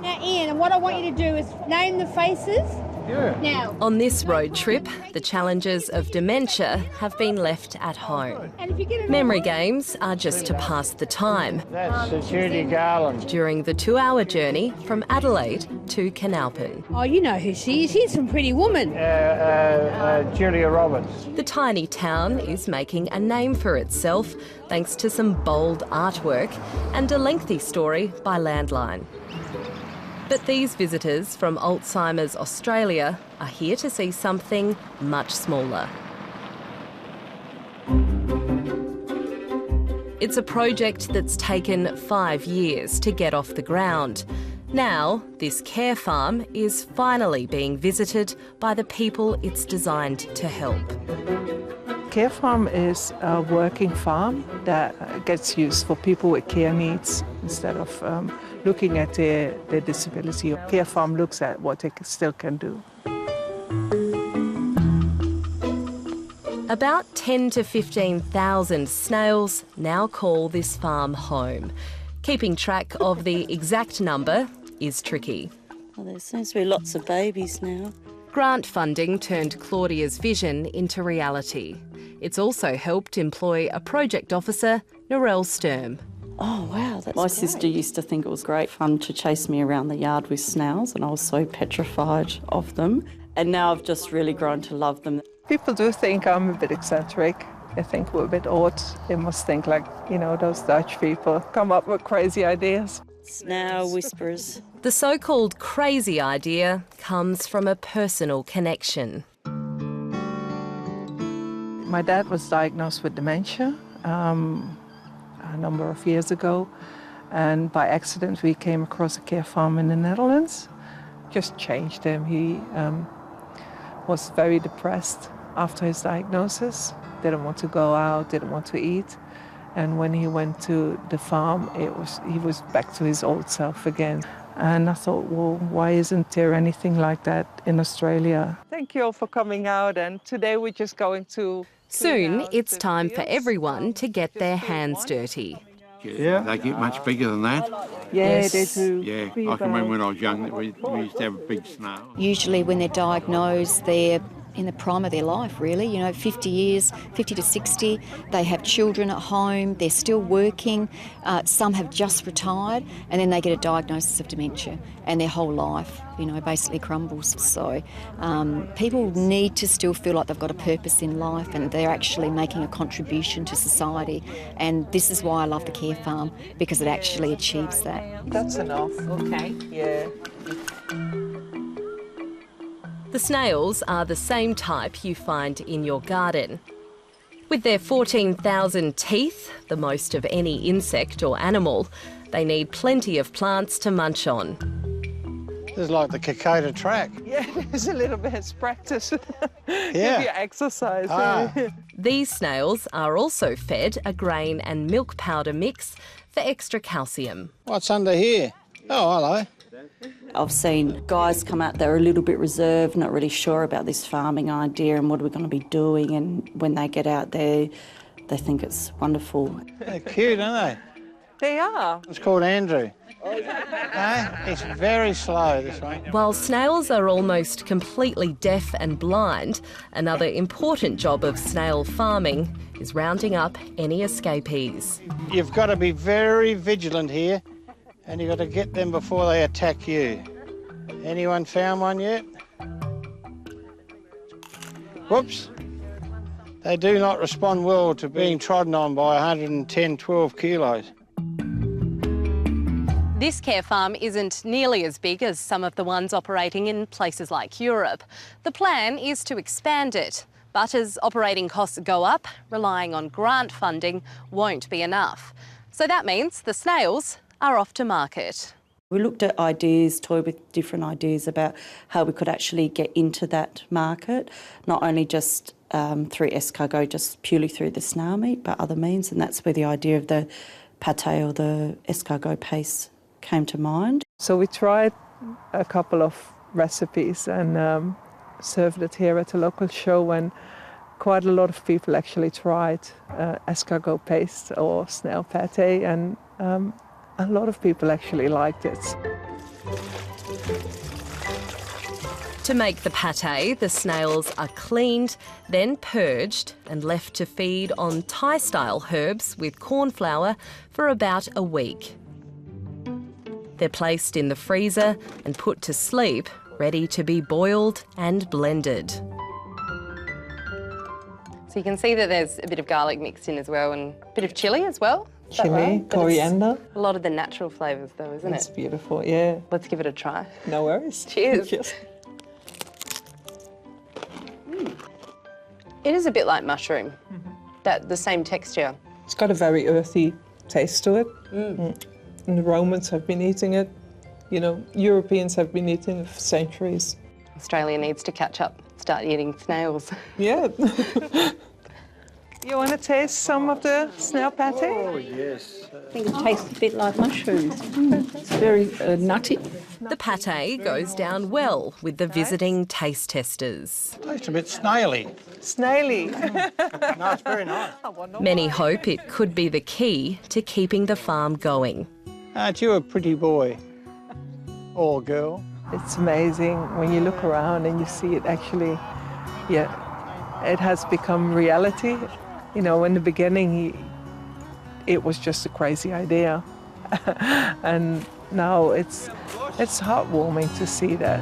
Now, Ian, what I want you to do is name the faces. Yeah. Now. On this road trip, the challenges of dementia have been left at home. And if you get Memory games are just to pass the time That's Judy Garland. during the 2-hour journey from Adelaide to Canalpin. Oh, you know who she is. She's some pretty woman. Julia Roberts. The tiny town is making a name for itself thanks to some bold artwork and a lengthy story by Landline. But these visitors from Alzheimer's Australia are here to see something much smaller. It's a project that's taken 5 years to get off the ground. Now, this care farm is finally being visited by the people it's designed to help. Care farm is a working farm that gets used for people with care needs instead of looking at their disability. Care farm looks at what they still can do. About 10 to 15,000 snails now call this farm home. Keeping track of the exact number is tricky. Well, there seems to be lots of babies now. Grant funding turned Claudia's vision into reality. It's also helped employ a project officer, Narelle Sturm. Oh, wow, that's My sister used to think it was great fun to chase me around the yard with snails, and I was so petrified of them. And now I've just really grown to love them. People do think I'm a bit eccentric. They think we're a bit odd. They must think like, you know, those Dutch people come up with crazy ideas. Snail whisperers. The so-called crazy idea comes from a personal connection. My dad was diagnosed with dementia a number of years ago, and by accident we came across a care farm in the Netherlands. Just changed him. He was very depressed after his diagnosis, didn't want to go out, didn't want to eat. And when he went to the farm, he was back to his old self again. And I thought, well, why isn't there anything like that in Australia? Thank you all for coming out, and today we're just going to... Soon, it's time for everyone to get their hands dirty. Yeah, they get much bigger than that. Yeah, Yes. they do. Yeah, I can remember when I was young that we used to have a big snail. Usually when they're diagnosed, they're in the prime of their life, really, 50 years, 50 to 60. They have children at home, they're still working, some have just retired, and then they get a diagnosis of dementia, and their whole life, basically crumbles. So people need to still feel like they've got a purpose in life and they're actually making a contribution to society. And this is why I love the care farm, because it actually achieves that. That's enough. Okay. Yeah. The snails are the same type you find in your garden. With their 14,000 teeth, the most of any insect or animal, they need plenty of plants to munch on. This is like the Kokoda track. Yeah, there's a little bit of practice. Yeah. Give you exercise. Ah. These snails are also fed a grain and milk powder mix for extra calcium. What's under here? Oh, hello. I've seen guys come out that are a little bit reserved, not really sure about this farming idea and what are we going to be doing, and when they get out there, they think it's wonderful. They're cute, aren't they? They are. It's called Andrew. It's very slow, this one. While snails are almost completely deaf and blind, another important job of snail farming is rounding up any escapees. You've got to be very vigilant here, and you've got to get them before they attack you. Anyone found one yet? Whoops. They do not respond well to being trodden on by 110, 12 kilos. This care farm isn't nearly as big as some of the ones operating in places like Europe. The plan is to expand it, but as operating costs go up, relying on grant funding won't be enough. So that means the snails are off to market. We looked at ideas, toyed with different ideas about how we could actually get into that market, not only just through escargot, just purely through the snail meat, but other means, and that's where the idea of the pate or the escargot paste came to mind. So we tried a couple of recipes and served it here at a local show, and quite a lot of people actually tried escargot paste or snail pate, and A lot of people actually liked it. To make the pâté, the snails are cleaned, then purged and left to feed on Thai-style herbs with corn flour for about a week. They're placed in the freezer and put to sleep, ready to be boiled and blended. So you can see that there's a bit of garlic mixed in as well and a bit of chilli as well. Chili, coriander. A lot of the natural flavours though, isn't It's it? beautiful, yeah. Let's give it a try. No worries. Cheers. Yes. It is a bit like mushroom, the same texture. It's got a very earthy taste to it. And the Romans have been eating it. You know, Europeans have been eating it for centuries. Australia needs to catch up, start eating snails. Yeah. You want to taste some of the snail pâté? Oh, yes. I think it tastes a bit like mushrooms. It's very nutty. The pâté goes down well with the visiting taste testers. Tastes a bit snaily. Snaily. No, it's very nice. Many hope it could be the key to keeping the farm going. Aren't you a pretty boy? Or girl? It's amazing when you look around and you see it actually, it has become reality. You know, in the beginning, it was just a crazy idea. And now it's heartwarming to see that.